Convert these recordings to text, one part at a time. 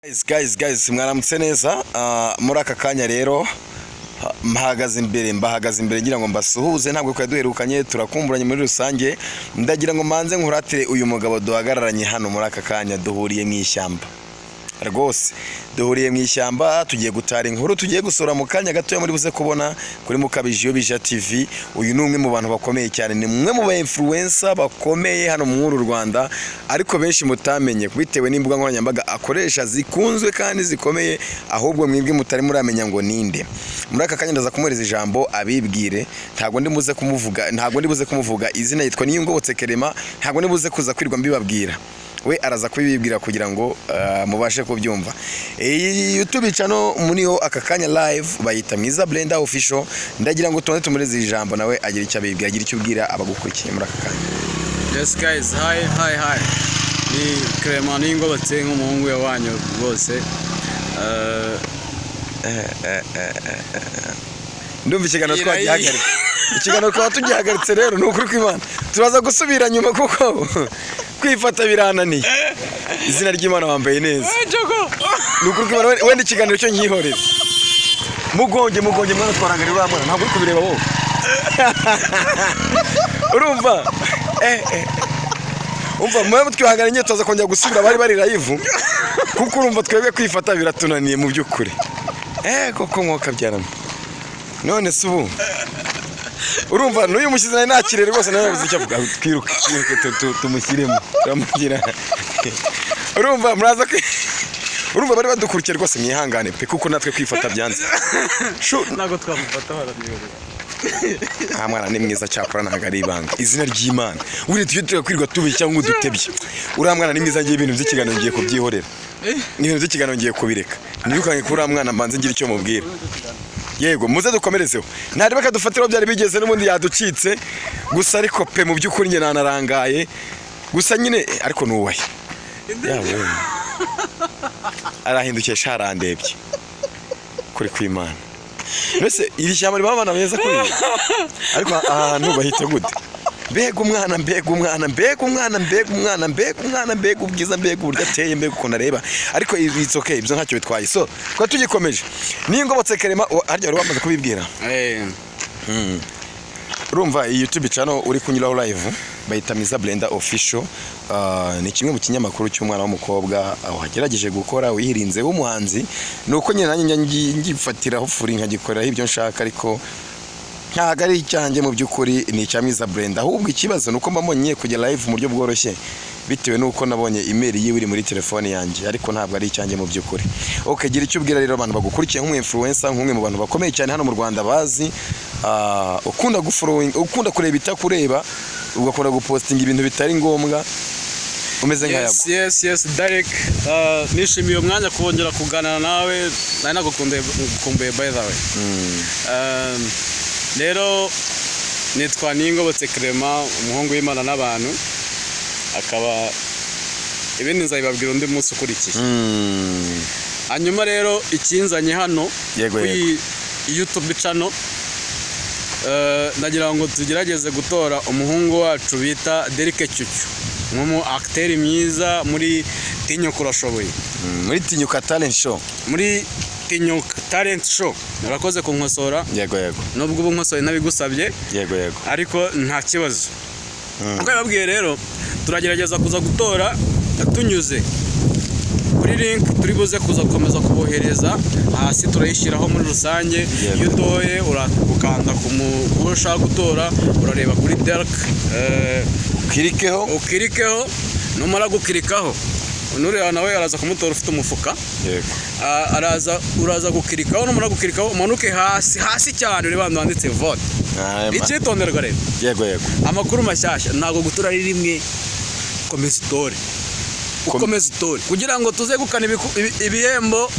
Guys, mwaramutse neza muri aka kanya rero mbahagaze imbere ngira ngo mbasuhuze ntabwo duherukanye turakumburanye muri rusange ndagira ngo manze nkuratire uyu mugabo duhagararanye hano muri aka kanya duhuriye mu ishyamba rwose duhuriye mu ishyamba tugiye gutara inkuru tugiye gusura mu kanya gato muri buze kubona kuri Mukabijiyo Bija TV. Uyu ni umwe mu bantu bakomeye cyane, ni umwe mu ba influencer bakomeye hano mu Rwanda ariko benshi mutamenye bitewe n'imbuga nkoranyambaga akoresha zikunzwe kandi zikomeye, ahubwo mwibwe mutari muramenya ngo ninde. Muri aka kanya ndaza kumuhereza ijambo abibwire, ntabwo ndibuze kumuvuga izina, yitwa Niyingobotse Clement, ntabwo ndibuze kuza kwirwa mbibabwira, we araza kubibwira kugira ngo mubashe kubyumva. YouTube channel muniho aka kanya live bayita Mwiza Blender Official, ndagira ngo tuone tumureze ijambo nawe agira icyo abibwira, agira icyo ubwira abagukurikiye muri aka kanya. Yes guys, hi. Ni Clement Niyingobotse nk'umuhungu wanyu rwose. Ndumva ikiganiro twaba tugihagaritse rero ni ukuri kw'Imana turaza gusubira nyuma kuko kwifata birananiye. Izina ry'Imana wambaye neza ni ukuri kw'Imana, wenda ikiganiro cyo nkihorera mugonge mwana twarangarira uriya mwana ntabwo uri kubireba wowe urumva umva mwe twihanganiye tuza kongera gusubira bari live kuko urumva twebwe kwifata biratunaniye mu by'ukuri koko nkoka byarana none se ubu urumva n'uyu mushyizana nakirere rwose nawe icyo avuga twiruke tumushyiremo turamugira urumva muraza urumva bari badukurikiye rwose mwihangane pe kuko natwe kwifata byanze ntago twamufata baraniyoboye mwana ni mwiza cyakora ntago ari ibanga. Izina ry'Imana uri tujye kwirirwa tubeshya cyangwa udutebye, uriya mwana ni mwiza, ngiye ibintu by'ikiganiro ngiye kubyihorera, n'ibintu by'ikiganiro ngiye kubireka, ntirukange kuri uriya mwana mbanze ngira icyo mubwira. Yego muze dukomerezeho, ntari bakadufatiraho byari bigeze n'ubundi yaducitse gusa, ariko pe mu by'ukuri nge nanarangaye gusa nyine, ariko nubahe yawe arahindukiye sharandebye kuri kw'Imana. Mbese iri shyamba ririmo abana beza kuri ibi, ariko ahantu bahita gute? Mbega umwana mbega ubwiza, mbega uburyo ateye, mbega ukuntu areba, ariko it's okay, ibyo ntacyo bitwaye. So twa tugikomeje Niyingobotse Clement, harya wari wamaze kubibwira. Urumva iyi YouTube channel uri kunyuraho live bayita Mwiza Blender Official, ni kimwe mu kinyamakuru cy'umwana w'umukobwa wagerageje gukora wihirinze w'umuhanzi, nuko nyine nanjye ngifatiraho furi nkagikorera ibyo nshaka, ariko ntago ari icyanjye mu by'ukuri, ni icya Mwiza Blender. Ahubwo ikibazo nuko mbonye kujya live mu buryo bworoshye bitewe nuko nabonye email yiwe iri muri telefone yanjye, ariko ntabwo ari icyanjye mu by'ukuri. Okay, gira icyo ubwira rero abantu bagukurikiye nk'umu influencer, nk'umwe mu bantu bakomeye cyane hano mu Rwanda bazi, ukunda gufollowing, ukunda kureba itakureba, ugakunda gupostinga ibintu bitari ngombwa, umeze nka yago. Yes Derek, nishimiye umwanya kongera kuganana nawe, nari nagukumbuye by the way. Rero nitwa Niyingobotse Clement, umuhungu w'Imana n'abantu, akaba ibindi nzabibabwira undi munsi ukurikiye. Hanyuma rero ikinzanye hano kuri YouTube channel, nagira ngo tugerageze gutora umuhungu wacu bita Derek Cyucyu, nk'umu acteur mwiza muri Tinyuka Urashoboye, muri Tinyuka Talent Show, muri Tinyuka Talent Show. Narakoze kunkosora, yego nubwo ubu nkosoye nabigusabye, yego ariko nta kibazo. Uko yababwiye rero turagerageza kuza gutora tunyuze kuri link turi buze kuza gukomeza kubohereza hasi, turayishyiraho muri rusange. Iyo utoye urakanda ku ushaka gutora, urareba kuri Derek, ukirikeho, numara gukirikaho nureba nawe araza kumutora ufite umufuka, uraza gukirikaho, numara gukirikaho umanuke hasi cyane ureba ahantu handitse vote. Icyitonderwa rero, yego amakuru mashyashya ntabwo gutura ari rimwe, komeza utore kugira ngo tuzegukane ibihembo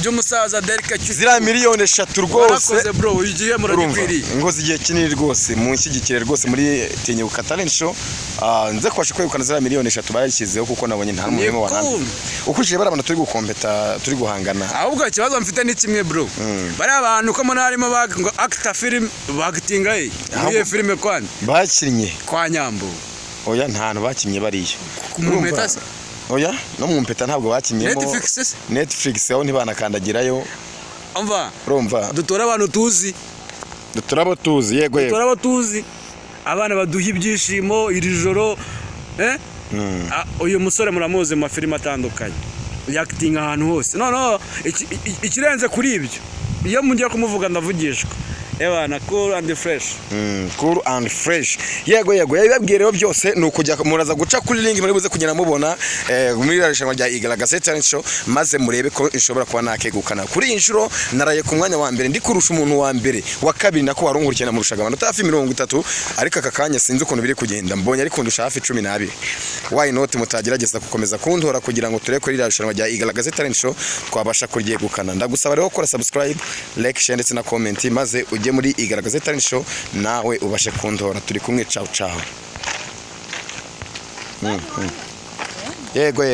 by'umusaza Derek Cyucyu, zira miliyoni 3 rwose. Warakoze bro, igihe muragikwiriye, ngozi igihe kinini rwose munshyigikire rwose muri Tinyuka Talent Show. Nze kwasha kwegukana zira miliyoni 3 barashyizeho kuko nabonye nta muhemo wanambi ukurikije bari abantu turi gukompeta, turi guhangana. Ahubwo ikibazo mfite ni kimwe bro, bari abantu ko mona harimo ngo actor film bagitinga iyi filime kwani bakinnye kwa Nyambo, oya nta hantu bakinnye bariya ku Mumetase oya no mu mpeta ntabwo bakinyemo Netflix. Netflix aho ntibanakandagirayo Umva. urumva Dutora abantu tuzi. turabo tuzi yego Dutora abo tuzi. Abana baduha ibyishimo iri joro. Uyu musore muramuzi mu mafilime atandukanye. Yakitinga ahantu hose. No, ikirenze kuri ibyo. Iyo mungiye kumuvuga ndavugishwa. Ebana cool and fresh. Cool and fresh. Yego yabibabwiye rero byose nukujya muraza guca kuri link muri buze kugenda mubona muri irushanwa rya Igaragaze Talent Show maze murebe ko ishobora kuba nakegukana. Kuri inshuro naraye ku mwanya wa mbere ndi kurusha umuntu wa mbere wa kabiri nako warungurikira mu rushaga abantu hafi 30 ariko aka kanya sinzi ukuntu biri kugenda mbonye ari kundusha hafi 12. Why not mutagerageza gukomeza kuntora kugira ngo turebe ko irushanwa rya Igaragaze Talent Show twabasha kuryegukana. Ndagusaba rero gukora subscribe, like, share ndetse na comment maze ujye muri Igaragaze Talent Show nawe ubashe kundora turi kumwe ciao. Yego